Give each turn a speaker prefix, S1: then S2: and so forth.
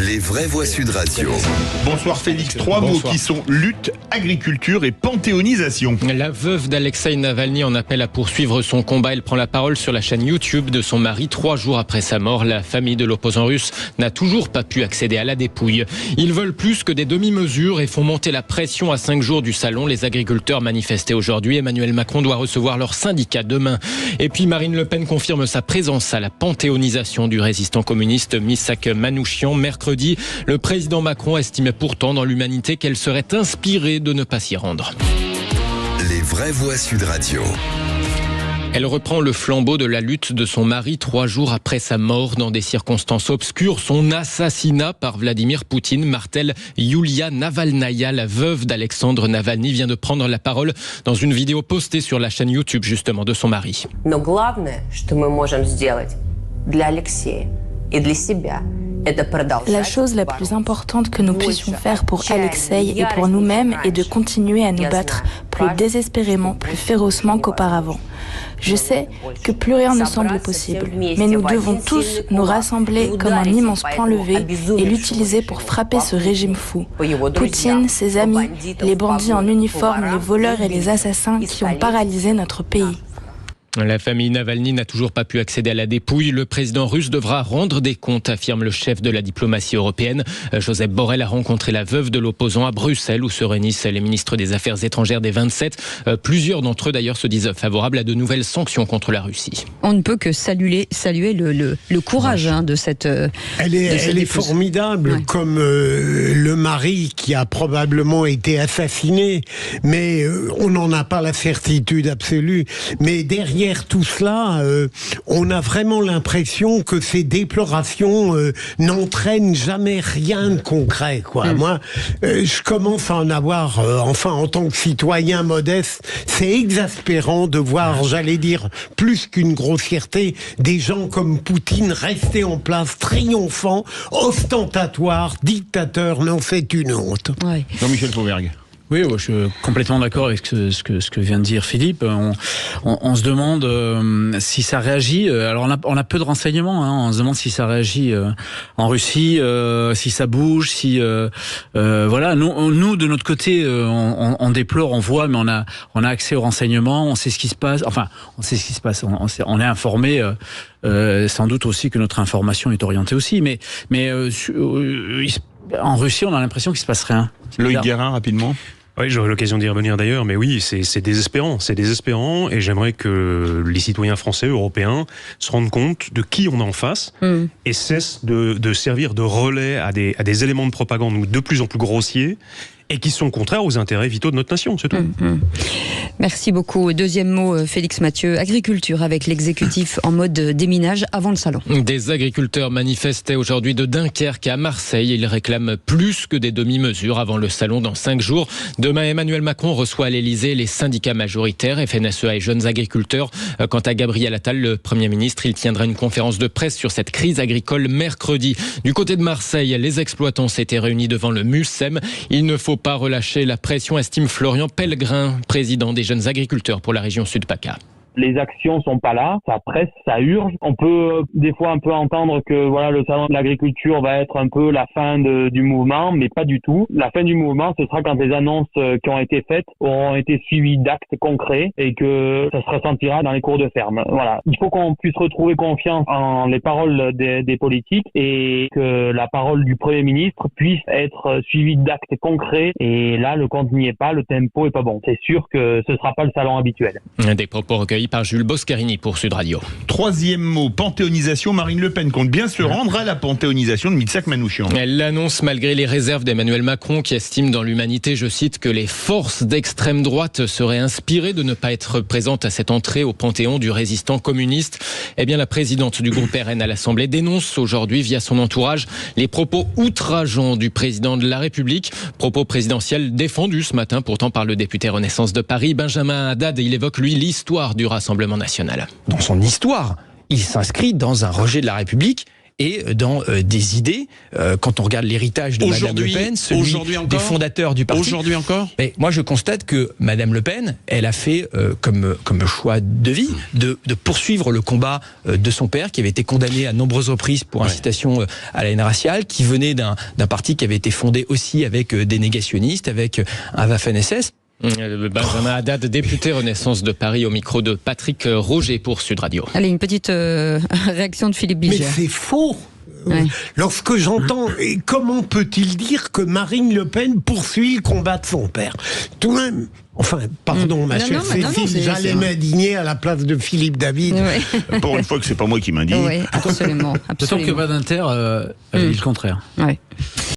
S1: Les vraies voix Sud Radio.
S2: Bonsoir Félix, trois mots qui sont lutte, agriculture et panthéonisation.
S3: La veuve d'Alexeï Navalny en appelle à poursuivre son combat. Elle prend la parole sur la chaîne YouTube de son mari 3 jours après sa mort. La famille de l'opposant russe n'a toujours pas pu accéder à la dépouille. Ils veulent plus que des demi-mesures et font monter la pression à 5 jours du salon. Les agriculteurs manifestaient aujourd'hui. Emmanuel Macron doit recevoir leur syndicat demain. Et puis Marine Le Pen confirme sa présence à la panthéonisation du résistant communiste Missak Manouchian. Mercredi, le président Macron estimait pourtant dans l'humanité qu'elle serait inspirée de ne pas s'y rendre.
S1: Les vraies voix Sud Radio.
S3: Elle reprend le flambeau de la lutte de son mari 3 jours après sa mort dans des circonstances obscures. Son assassinat par Vladimir Poutine martèle Yulia Navalnaya, la veuve d'Alexandre Navalny, vient de prendre la parole dans une vidéo postée sur la chaîne YouTube justement de son mari.
S4: Но главное, что мы можем сделать для Алексея и для себя.
S5: La chose la plus importante que nous puissions faire pour Alexeï et pour nous-mêmes est de continuer à nous battre plus désespérément, plus férocement qu'auparavant. Je sais que plus rien ne semble possible, mais nous devons tous nous rassembler comme un immense point levé et l'utiliser pour frapper ce régime fou. Poutine, ses amis, les bandits en uniforme, les voleurs et les assassins qui ont paralysé notre pays.
S3: La famille Navalny n'a toujours pas pu accéder à la dépouille. Le président russe devra rendre des comptes, affirme le chef de la diplomatie européenne. Josep Borrell a rencontré la veuve de l'opposant à Bruxelles, où se réunissent les ministres des Affaires étrangères des 27. Plusieurs d'entre eux, d'ailleurs, se disent favorables à de nouvelles sanctions contre la Russie.
S6: On ne peut que saluer le courage de cette
S7: Elle est formidable, comme le mari qui a probablement été assassiné, mais on n'en a pas la certitude absolue. Mais derrière tout cela, on a vraiment l'impression que ces déplorations n'entraînent jamais rien de concret, quoi. Moi, je commence à en avoir, en tant que citoyen modeste, c'est exaspérant de voir, j'allais dire, plus qu'une grossièreté, des gens comme Poutine rester en place, triomphant, ostentatoire, dictateur. Non, c'est une honte.
S6: Ouais.
S2: Jean-Michel Fauvergue.
S8: Oui, je suis complètement d'accord avec ce que vient de dire Philippe. On se demande si ça réagit. Alors on a peu de renseignements. On se demande si ça réagit en Russie, si ça bouge, si voilà. Nous de notre côté, on déplore, on voit, mais on a accès aux renseignements. On sait ce qui se passe. Enfin, on sait ce qui se passe. On est informé. Sans doute aussi que notre information est orientée aussi. Mais en Russie, on a l'impression qu'il se passe rien.
S2: Loïc Guérin, rapidement.
S9: Oui, j'aurai l'occasion d'y revenir d'ailleurs, mais oui, c'est désespérant. C'est désespérant et j'aimerais que les citoyens français, européens, se rendent compte de qui on a en face et cessent de servir de relais à des éléments de propagande de plus en plus grossiers et qui sont contraires aux intérêts vitaux de notre nation, c'est tout.
S6: Merci beaucoup. Deuxième mot, Félix Mathieu, agriculture avec l'exécutif en mode déminage avant le salon.
S3: Des agriculteurs manifestaient aujourd'hui de Dunkerque à Marseille. Ils réclament plus que des demi-mesures avant le salon dans 5 jours. Demain, Emmanuel Macron reçoit à l'Elysée les syndicats majoritaires, FNSEA et jeunes agriculteurs. Quant à Gabriel Attal, le Premier ministre, il tiendra une conférence de presse sur cette crise agricole mercredi. Du côté de Marseille, les exploitants s'étaient réunis devant le MUSEM. Il ne faut pas relâcher la pression, estime Florian Pellegrin, président des jeunes agriculteurs pour la région Sud-PACA.
S10: Les actions sont pas là, ça presse, ça urge. On peut des fois un peu entendre que voilà, le salon de l'agriculture va être un peu la fin du mouvement, mais pas du tout. La fin du mouvement, ce sera quand les annonces qui ont été faites auront été suivies d'actes concrets et que ça se ressentira dans les cours de ferme. Voilà. Il faut qu'on puisse retrouver confiance en les paroles des politiques et que la parole du Premier ministre puisse être suivie d'actes concrets. Et là, le compte n'y est pas, le tempo est pas bon. C'est sûr que ce sera pas le salon habituel.
S3: Des propos recueillis par Jules Boscarini pour Sud Radio.
S2: Troisième mot, panthéonisation. Marine Le Pen compte bien se rendre à la panthéonisation de Missak Manouchian.
S3: Elle l'annonce malgré les réserves d'Emmanuel Macron qui estime dans l'Humanité, je cite, que les forces d'extrême droite seraient inspirées de ne pas être présentes à cette entrée au panthéon du résistant communiste. Eh bien, la présidente du groupe RN à l'Assemblée dénonce aujourd'hui via son entourage les propos outrageants du président de la République. Propos présidentiels défendus ce matin pourtant par le député Renaissance de Paris, Benjamin Haddad. Il évoque lui l'histoire du Rassemblement national.
S11: Dans son histoire, il s'inscrit dans un rejet de la République et dans des idées. Quand on regarde l'héritage de Madame Le Pen, celui des fondateurs du parti.
S12: Aujourd'hui encore.
S11: Mais moi, je constate que Madame Le Pen, elle a fait comme choix de vie de poursuivre le combat de son père, qui avait été condamné à nombreuses reprises pour incitation à la haine raciale, qui venait d'un parti qui avait été fondé aussi avec des négationnistes, avec un Waffen-SS.
S3: Benjamin Haddad, député Renaissance de Paris, au micro de Patrick Roger pour Sud Radio.
S6: Allez, une petite réaction de Philippe Bilger.
S7: Mais c'est faux. Lorsque j'entends, comment peut-il dire que Marine Le Pen poursuit le combat de son père? Tout de même, enfin, pardon, ma chère Cécile, j'allais m'indigner à la place de Philippe David.
S2: Pour une fois que c'est pas moi qui m'indigne.
S6: Oui, absolument.
S8: D'autant que Badinter avait dit le contraire.
S6: Ouais.